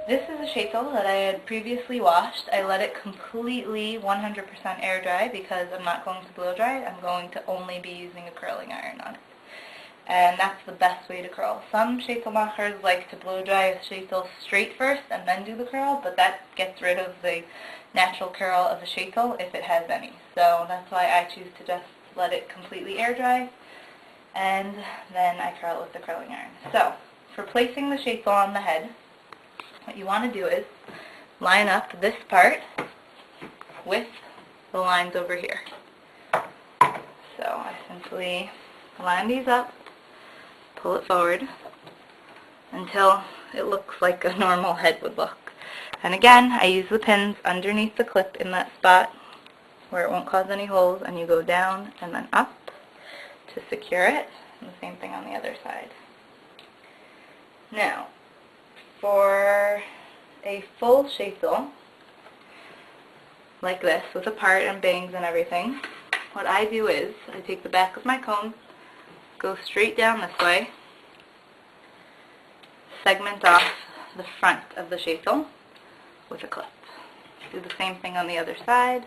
This is a shaitel that I had previously washed. I let it completely 100% air dry because I'm not going to blow dry it. I'm going to only be using a curling iron on it. And that's the best way to curl. Some shaitelmachers like to blow dry a shaitel straight first and then do the curl, but that gets rid of the natural curl of the shaitel if it has any. So that's why I choose to just let it completely air dry, and then I curl it with the curling iron. So, for placing the shaitel on the head, what you want to do is line up this part with the lines over here. So I simply line these up, pull it forward until it looks like a normal head would look. And again, I use the pins underneath the clip in that spot where it won't cause any holes, and you go down and then up to secure it, and the same thing on the other side. Now, for a full shaitel, like this, with a part and bangs and everything, what I do is, I take the back of my comb, go straight down this way, segment off the front of the shaitel with a clip. Do the same thing on the other side.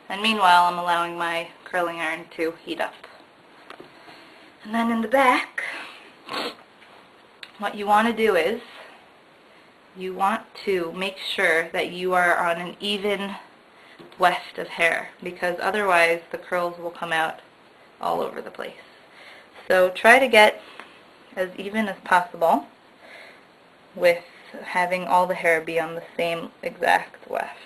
And meanwhile, I'm allowing my curling iron to heat up. And then in the back, what you want to do is, you want to make sure that you are on an even weft of hair, because otherwise the curls will come out all over the place. So try to get as even as possible with having all the hair be on the same exact weft.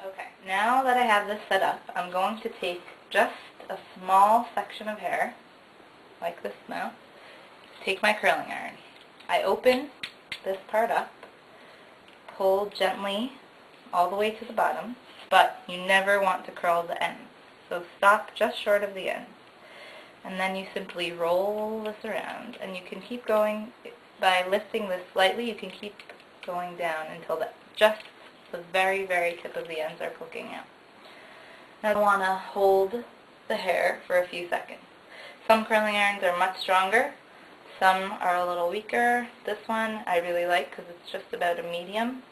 Okay, now that I have this set up, I'm going to take just a small section of hair, like this now, take my curling iron. I open this part up, pull gently all the way to the bottom, but you never want to curl the ends. So stop just short of the ends. And then you simply roll this around, and you can keep going by lifting this slightly. You can keep going down until just the very, very tip of the ends are poking out. Now I want to hold the hair for a few seconds. Some curling irons are much stronger. Some are a little weaker. This one I really like because it's just about a medium.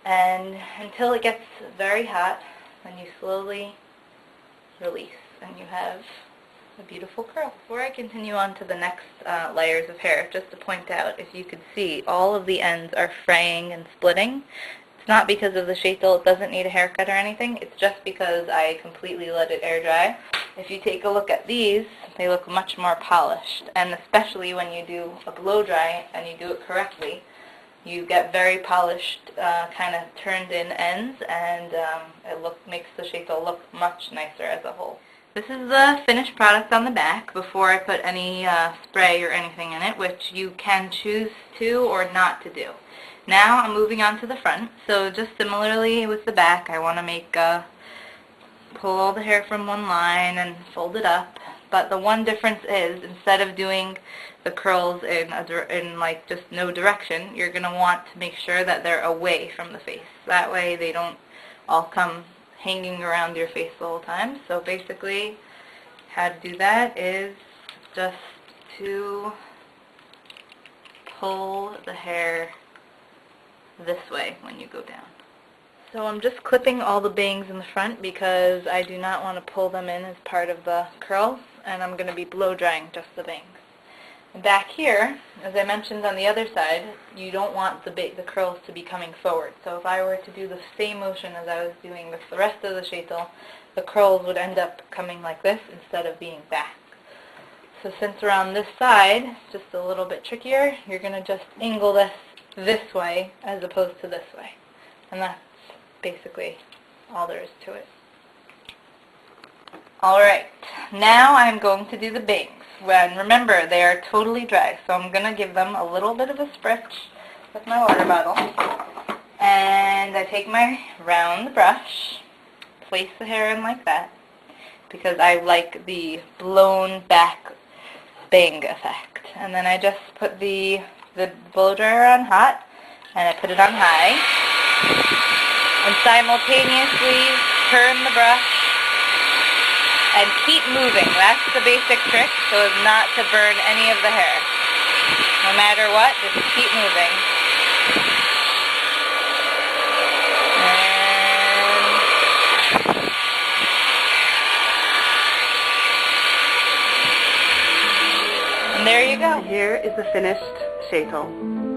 And until it gets very hot, then you slowly release, and you have a beautiful curl. Before I continue on to the next layers of hair, just to point out, if you could see, all of the ends are fraying and splitting. It's not because of the shaitel, it doesn't need a haircut or anything, it's just because I completely let it air dry. If you take a look at these, they look much more polished, and especially when you do a blow dry and you do it correctly, you get very polished, kind of turned in ends, and it makes the shaitel look much nicer as a whole. This is the finished product on the back before I put any spray or anything in it, which you can choose to or not to do. Now I'm moving on to the front. So just similarly with the back, I want to pull all the hair from one line and fold it up. But the one difference is, instead of doing the curls in like just no direction, you're going to want to make sure that they're away from the face. That way they don't all come hanging around your face the whole time. So basically, how to do that is just to pull the hair this way when you go down. So I'm just clipping all the bangs in the front because I do not want to pull them in as part of the curls, and I'm going to be blow drying just the bangs. And back here, as I mentioned on the other side, you don't want the curls to be coming forward. So if I were to do the same motion as I was doing with the rest of the shaitel, the curls would end up coming like this instead of being back. So since we're on this side, just a little bit trickier, you're going to just angle this way as opposed to this way. And that's basically all there is to it. Alright, now I'm going to do the bangs. And remember, they are totally dry, so I'm going to give them a little bit of a spritz with my water bottle. And I take my round brush, place the hair in like that, because I like the blown back bang effect. And then I just put the blow dryer on hot, and I put it on high, and simultaneously turn the brush And keep moving. That's the basic trick, so as not to burn any of the hair. No matter what, just keep moving. And there you go. Here is the finished sheitel.